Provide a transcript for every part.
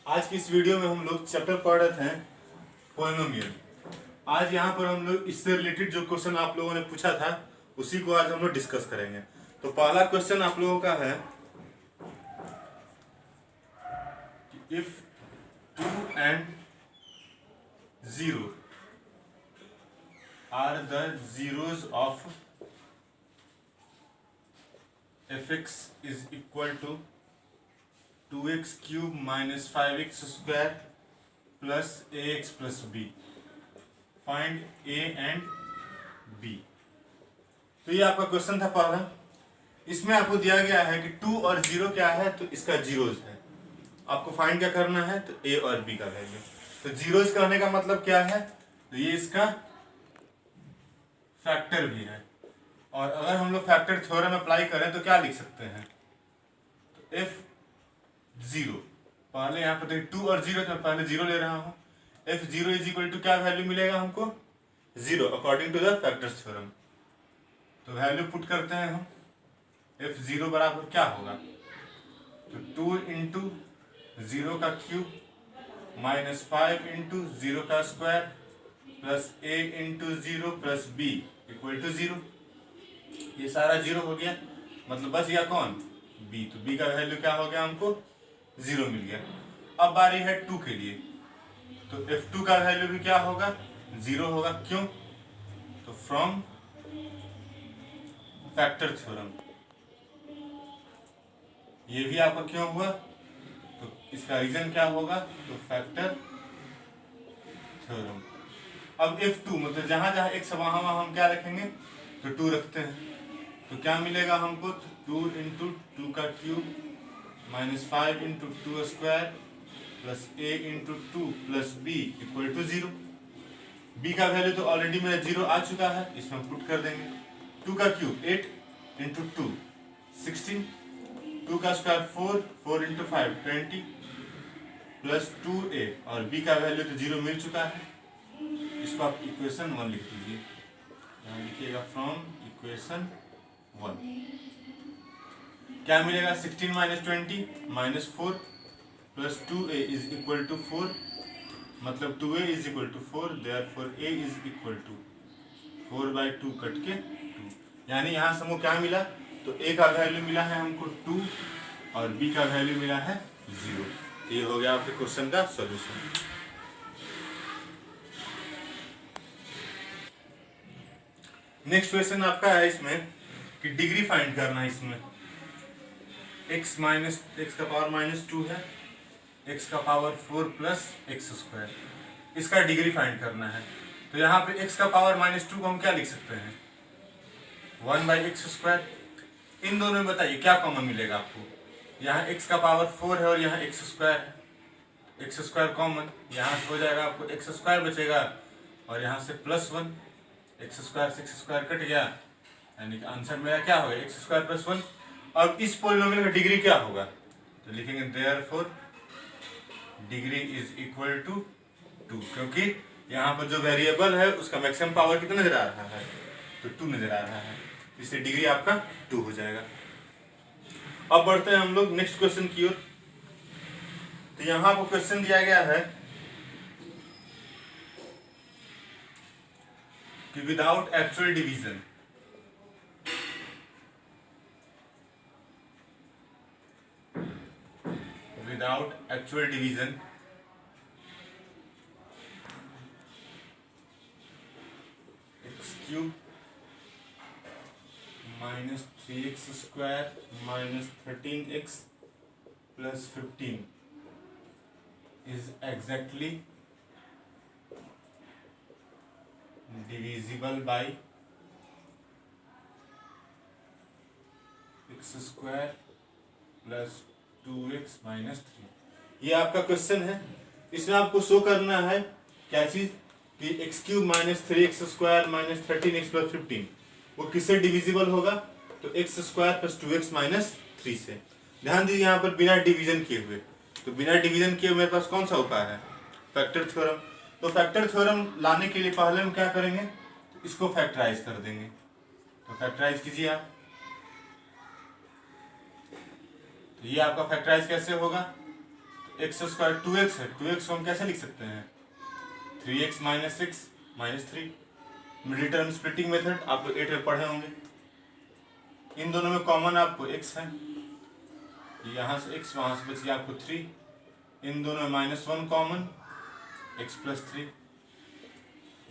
आज की इस वीडियो में हम लोग चैप्टर पढ़ रहे थे पॉलिनोमियल। आज यहाँ पर हम लोग इससे रिलेटेड जो क्वेश्चन आप लोगों ने पूछा था उसी को आज हम लोग डिस्कस करेंगे। तो पहला क्वेश्चन आप लोगों का है, if 2 and 0 are the zeros of fx is equal to 2x cube minus 5x square plus ax plus b, find a and b। तो ये आपका क्वेश्चन था पहला। इसमें आपको दिया गया है कि 2 और 0 क्या है, तो इसका जीरोज है। आपको फाइंड क्या करना है, तो a और b का वैल्यू। तो जीरोज करने का मतलब क्या है, तो ये इसका फैक्टर भी है। और अगर हम लोग फैक्टर थ्योरम अप्लाई करें तो क्या लिख सकते हैं, तो f0 पहले यहाँ पर देखिए 2 और 0, तो पहले 0 ले रहा हूँ। f0 इज इक्वल टू क्या वैल्यू मिलेगा हमको, 0 according to the factors theorem. तो वैल्यू पुट करते हैं हम। f0 बराबर क्या होगा, तो 2 इंटू 0 का क्यूब माइनस 5 इंटू 0 का square plus a into 0 plus b equal to 0। ये सारा 0 हो गया, मतलब बच गया कौन, b। तो b का वैल्यू क्या हो गया, हमको 0 मिल गया। अब बारी है 2 के लिए, तो f2 का वैल्यू भी क्या होगा, 0 होगा। क्यों, तो फ्रॉम फैक्टर थ्योरम। ये भी आपका क्यों हुआ, तो इसका रीजन क्या होगा, तो फैक्टर थ्योरम। अब f2 मतलब जहां जहां x वहां वहां हम क्या रखेंगे, तो 2 रखते हैं। तो क्या मिलेगा हमको, 2 इंटू 2 का cube minus 5 into 2 square plus a into 2 plus b equal to 0। b का वैल्यू तो ऑलरेडी मेरा 0 आ चुका है, इसमें पुट कर देंगे। 2 का क्यूब 8 इंटू 2 16, 2 का स्क्वायर 4, 4 इंटू 5 20 प्लस 2a, और b का वैल्यू तो 0 मिल चुका है। इसको आप इक्वेशन 1 लिख दीजिए। यहाँ लिखिएगा फ्रॉम इक्वेशन 1 क्या मिलेगा, 16 minus 20 minus 4 plus 2a is equal to 4, मतलब 2a इज इक्वल टू 4, देयरफॉर a is equal to 4/2 cut के 2। यानी यहाँ से हमको क्या मिला, तो a का वैल्यू मिला है हमको 2 और b का वैल्यू मिला है 0। ये हो गया आपके क्वेश्चन का सॉल्यूशन। नेक्स्ट क्वेश्चन आपका है इसमें कि डिग्री फाइंड करना है। इसमें x का पावर माइनस 2 है, x का पावर 4 प्लस एक्स स्क्वायर, इसका डिग्री फाइंड करना है। तो यहाँ पे x का पावर माइनस 2 को हम क्या लिख सकते हैं, 1/x स्क्वायर। इन दोनों में बताइए क्या कॉमन मिलेगा आपको, यहाँ x का पावर 4 है और यहाँ x स्क्वायर है, एक्स स्क्वायर कॉमन, यहाँ से हो जाएगा आपको एक्स स्क्वायर बचेगा और यहाँ से +1, एक्स स्क्वायर से एक्स स्क्वायर कट गया, यानी कि आंसर मेरा क्या होगा, एक्स स्क्वायर प्लस 1। अब इस पॉलिनोमियल का डिग्री क्या होगा, तो लिखेंगे therefore degree is equal to 2, क्योंकि यहाँ पर जो वेरिएबल है उसका मैक्सिमम पावर कितना नजर आ रहा है, तो 2 नजर आ रहा है, इसलिए डिग्री आपका 2 हो जाएगा। अब बढ़ते हैं हम लोग नेक्स्ट क्वेश्चन की ओर। तो यहाँ पर क्वेश्चन दिया गया है कि without actual division x cube minus 3x square minus 13x plus 15 is exactly divisible by x square plus 2x minus 3। ये आपका क्वेश्चन है। इसमें आपको शो करना है क्या चीज, कि x cube minus 3x square minus 13x plus 15 वो किससे डिविजिबल होगा, तो x square plus 2x minus 3 से। ध्यान दीजिए यहाँ पर बिना डिवीजन किए हुए, तो बिना डिवीजन किए मेरे पास कौन सा उपाय है, फैक्टर थ्योरम। तो फैक्टर थ्योरम लाने के लिए पहले हम क्या करेंगे, तो इसको फैक्टराइज कर देंगे। तो फैक्टराइज कीजिए आप, तो ये आपका फैक्टराइज कैसे होगा, एक्स स्क्वायर 2x है, 2x को हम कैसे लिख सकते हैं 3x minus 6 minus 3। Middle term splitting method आप लोग 8 में पढ़े होंगे। इन दोनों में कॉमन आपको x है, यहाँ से x वहाँ से बच गया आपको 3। इन दोनों में -1 कॉमन x प्लस 3,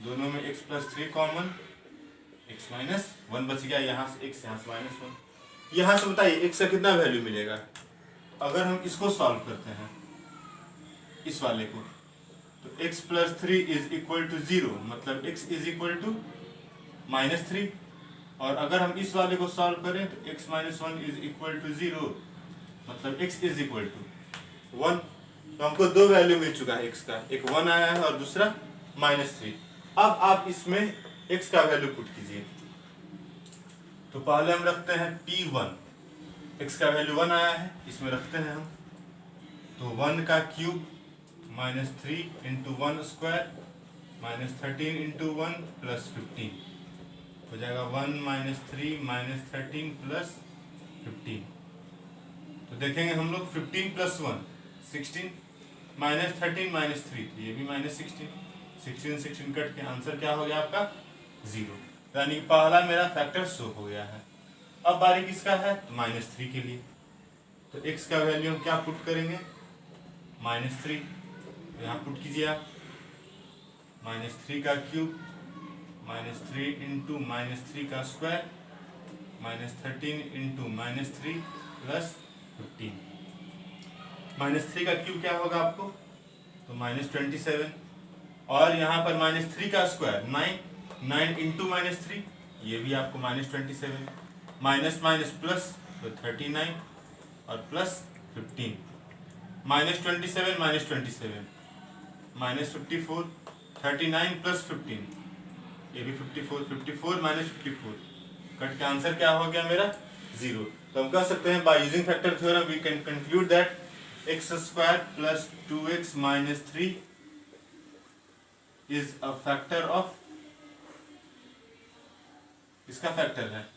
दोनों में x plus 3 common x minus 1 बच गया, यहाँ से x यहाँ से -1। यहाँ से बताइए x का कितना वैल्यू मिलेगा अगर हम इसको सॉल्व करते हैं इस वाले को, तो x plus 3 is equal to 0, मतलब x इज इक्वल टू -3। और अगर हम इस वाले को सॉल्व करें तो x minus 1 is equal to 0, मतलब x इज इक्वल टू 1। तो हमको दो वैल्यू मिल चुका है x का, एक 1 आया है और दूसरा -3। अब आप इसमें x का वैल्यू पुट कीजिए। तो पहले हम रखते हैं P1, x का वैल्यू 1 आया है, इसमें रखते हैं हम। तो 1 का cube -3 into 1 square -13 into 1 plus 15 हो जाएगा 1 -3 -13 प्लस 15। तो देखेंगे हम लोग 15 प्लस 1 16 -13 -3, तो ये भी -16, 16 कट के आंसर क्या हो गया आपका 0। यानी कि पहला मेरा फैक्टर शो हो गया है। अब बारी किसका है तो -3 के लिए। तो x का वैल्यू हम क्या पुट करेंगे -3, तो यहाँ पुट कीजिए आप। -3 का क्यूब -3 इंटू -3 का स्क्वायर -13 इंटू -3 प्लस 15। -3 का क्यूब क्या होगा आपको तो -27, और यहाँ पर -3 का स्क्वायर 9 इंटू -3, ये भी आपको -27, माइनस माइनस प्लस तो 39 और प्लस 15, -27 -27 -54, 39 प्लस 15, ये भी 54, 54 -54 कट के आंसर क्या हो गया मेरा 0। तो हम कह सकते हैं by using factor theorem we can conclude that x square plus 2x minus 3 is a factor of, इसका फैक्टर है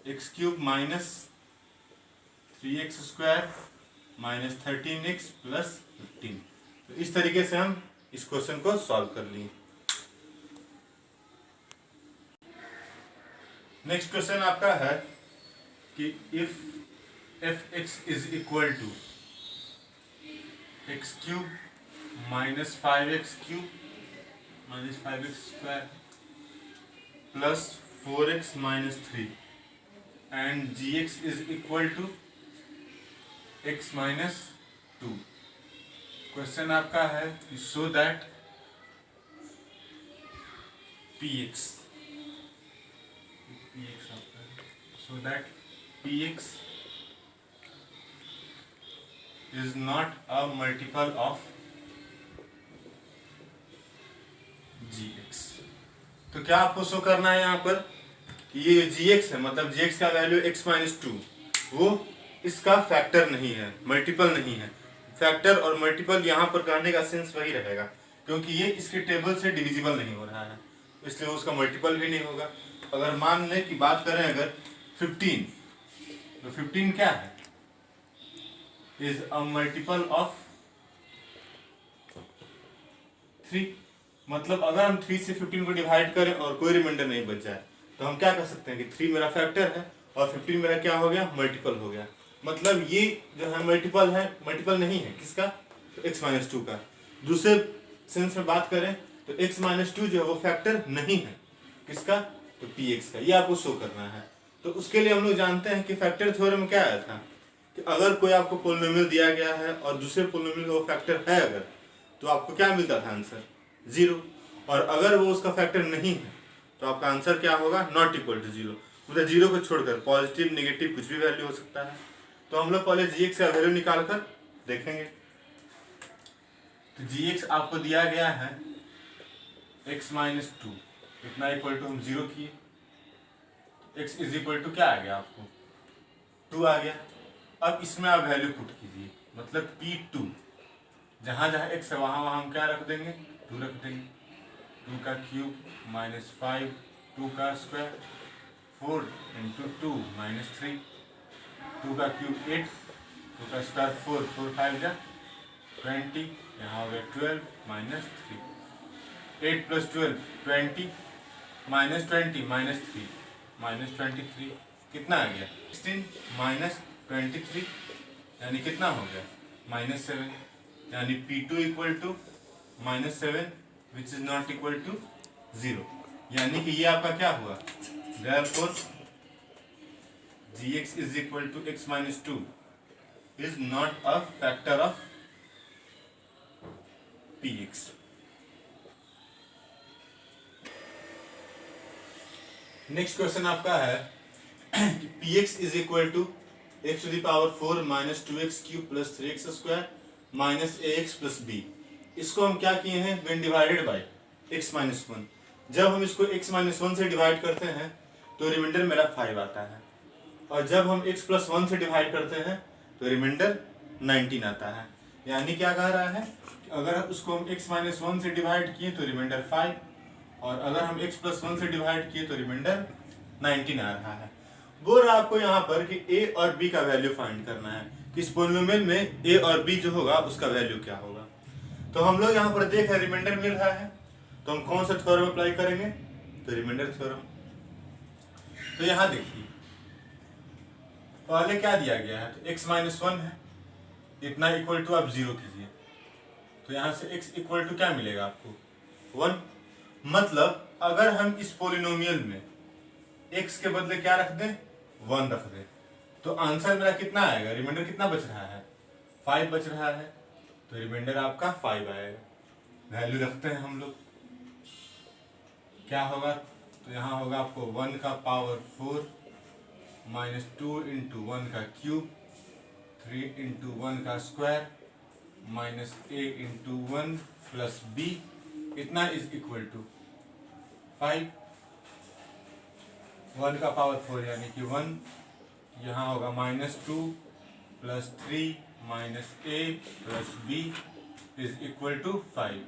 x cube minus 3x square minus 13x plus 15। तो इस तरीके से हम इस क्वेश्चन को सॉल्व कर लिए। नेक्स्ट क्वेश्चन आपका है कि if f(x) is equal to x cube minus 5x cube minus 5x square plus 4x minus 3 and gx is equal to x minus 2। Question आपका है कि so that px is not a multiple of gx। तो क्या आपको show करना है यहाँ पर कि ये gx है, मतलब gx का वैल्यू x माइनस 2, वो इसका फैक्टर नहीं है, मल्टीपल नहीं है। फैक्टर और मल्टीपल यहाँ पर करने का सेंस वही रहेगा, क्योंकि ये इसके टेबल से डिविजिबल नहीं हो रहा है, इसलिए उसका मल्टीपल भी नहीं होगा। अगर मान लें कि बात करें अगर 15, तो 15 क्या है इज अ मल्टीपल ऑफ 3। मतलब अगर हम 3 से 15 को डिवाइड करें और कोई रिमाइंडर नहीं बच जाए तो हम क्या कर सकते हैं कि 3 मेरा फैक्टर है और 15 मेरा क्या हो गया मल्टीपल हो गया। मतलब ये जो है मल्टीपल है, मल्टीपल नहीं है किसका तो x माइनस 2 का। दूसरे सेंस में बात करें तो x माइनस 2 जो है वो फैक्टर नहीं है किसका तो px का, ये आपको शो करना है। तो उसके लिए हम लोग जानते हैं कि फैक्टर थ्योरम में क्या आया था कि अगर कोई आपको पोलिनोमियल दिया गया है और दूसरे पोलिनोमियल का वो फैक्टर है अगर, तो आपको क्या मिलता था आंसर 0, और अगर वो उसका फैक्टर नहीं है तो आपका आंसर क्या होगा नॉट इक्वल टू 0। मतलब 0 को छोड़कर पॉजिटिव नेगेटिव कुछ भी वैल्यू हो सकता है। तो हम लोग पहले gx का वैल्यू निकाल कर देखेंगे। तो gx आपको दिया गया है x माइनस 2, इतना इक्वल टू हम 0 किए, x इज इक्वल टू क्या आ गया आपको 2 आ गया। अब इसमें आप वैल्यू पुट कीजिए, मतलब p2 जहाँ जहाँ x है वहाँ वहाँ हम क्या रख देंगे 2 रख देंगे। 2 का क्यूब माइनस 5, 2 का स्क्वायर 4 इंटू 2 माइनस 3, 2 का क्यूब 8, 2 का स्क्वायर 4, 4 5 जा 20, यहाँ हो गया 12 minus 3, 8 plus 12 20 minus 20 minus 3 minus 23, कितना आ गया 16 माइनस 23, यानी कितना हो गया माइनस 7, यानी P2 equal to minus 7 which is not equal to 0, यानी कि ये आपका क्या हुआ, therefore gx is equal to x minus 2 is not a factor of px. Next question आपका है px is equal to x to the power 4 minus 2x cube plus 3x square minus ax plus b. इसको हम क्या किए हैं, when divided by x minus 1. जब हम इसको x minus 1 से डिवाइड करते हैं तो रिमाइंडर मेरा 5 आता है, और जब हम x plus 1 से डिवाइड करते हैं तो रिमाइंडर 19 आता है। यानी क्या कह रहा है, अगर उसको हम x minus 1 से डिवाइड किए तो रिमाइंडर 5, और अगर हम x plus 1 से डिवाइड किए तो रिमाइंडर 19 आ रहा है। बोल रहा आपको यहाँ पर कि a और b का वैल्यू फाइंड करना है, इस पॉलिनोमियल में a और b जो होगा उसका वैल्यू क्या होगा। तो हम लोग यहाँ पर देख रहे हैं रिमाइंडर मिल रहा है, तो हम कौन सा थ्योरम अप्लाई करेंगे, तो रिमाइंडर थ्योरम। तो यहाँ देखिए पहले क्या दिया गया है, तो x माइनस 1 है, इतना इक्वल टू आप 0 कीजिए, तो यहाँ से x इक्वल टू क्या मिलेगा आपको 1। मतलब अगर हम इस पोलिनोमियल में x के बदले क्या रख दें, 1 रख दें, तो आंसर मेरा कितना आएगा, रिमाइंडर कितना बच रहा है 5 बच रहा है, तो रिमाइंडर आपका 5 आएगा। वैल्यू रखते हैं हम लोग, क्या होगा, तो यहाँ होगा आपको 1 का पावर 4 माइनस 2 इंटू 1 का क्यूब 3 इंटू 1 का square minus a into 1 plus b, इतना इज इक्वल टू 5। 1 का पावर 4 यानी कि 1, यहाँ होगा minus 2 plus 3 minus a plus b is equal to 5।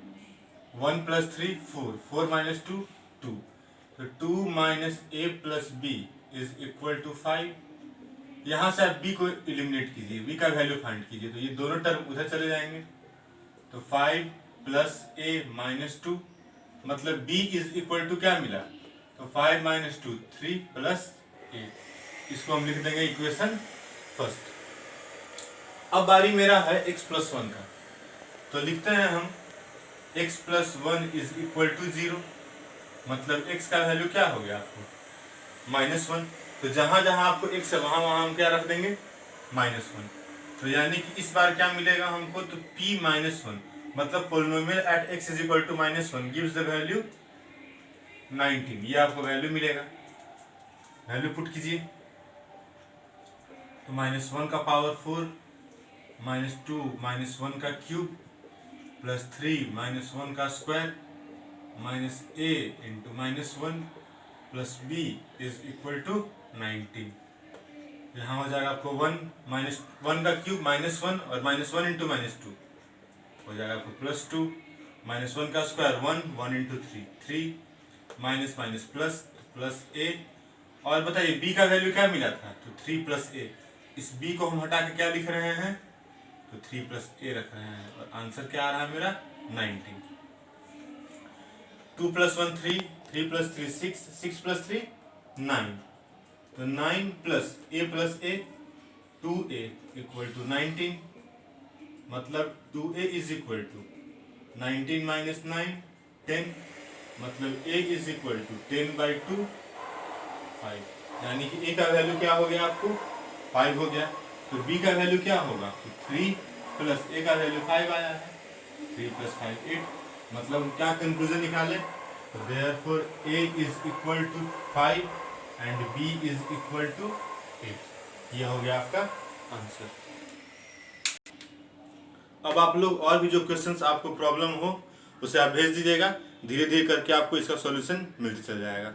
1 plus 3 4, 4 minus 2 2, तो 2 minus a plus b is equal to 5। यहाँ से आप b को एलिमिनेट कीजिए, b का वैल्यू फाइंड कीजिए, तो ये दोनों टर्म उधर चले जाएंगे, तो 5 प्लस a माइनस 2, मतलब b इज इक्वल टू क्या मिला, तो 5 माइनस 2 3 प्लस a, इसको हम लिख देंगे इक्वेशन फर्स्ट। अब बारी मेरा है x प्लस 1 का, तो लिखते हैं हम x plus 1 is equal to 0, मतलब x का वैल्यू क्या हो गया आपको माइनस 1, तो जहां जहां आपको x है वहां वहां हम क्या रख देंगे माइनस 1, तो यानी कि इस बार क्या मिलेगा हमको, तो p माइनस 1, मतलब polynomial at x is equal to minus 1 gives the value 19, ये आपको वैल्यू मिलेगा। वैल्यू पुट कीजिए, तो माइनस 1 का पावर 4 माइनस 2 माइनस 1 का क्यूब प्लस 3 माइनस 1 का square minus a into minus 1 plus b is equal to 19। यहाँ हो जाएगा आपको 1 माइनस 1 का क्यूब माइनस 1 और माइनस 1 इंटू माइनस 2 हो जाएगा आपको प्लस 2, माइनस 1 का square 1 1 into 3 3 minus minus plus plus a, और बताइए b का वैल्यू क्या मिला था, तो 3 प्लस a, इस b को हम हटा के क्या लिख रहे हैं, तो 3 प्लस a रख रहे हैं, और आंसर क्या आ रहा है मेरा 19। 2 प्लस 1 3, 3 प्लस 3 6, 6 प्लस 3 9, तो 9 plus a 2a equal to 19, मतलब 2a is equal to 19 minus 9 10, मतलब a is equal to 10 by 2 5, यानी कि a का वैल्यू क्या हो गया आपको 5 हो गया, तो b का वैल्यू क्या होगा, तो 3 प्लस a का वैल्यू 5 आया है, 3 प्लस 5 8, मतलब क्या कंक्लूजन निकाले, therefore a is equal to 5 and b is equal to 8, ये हो गया आपका आंसर। अब आप लोग और भी जो क्वेश्चंस आपको प्रॉब्लम हो उसे आप भेज दीजिएगा, धीरे धीरे करके आपको इसका सॉल्यूशन मिलते चल जाएगा।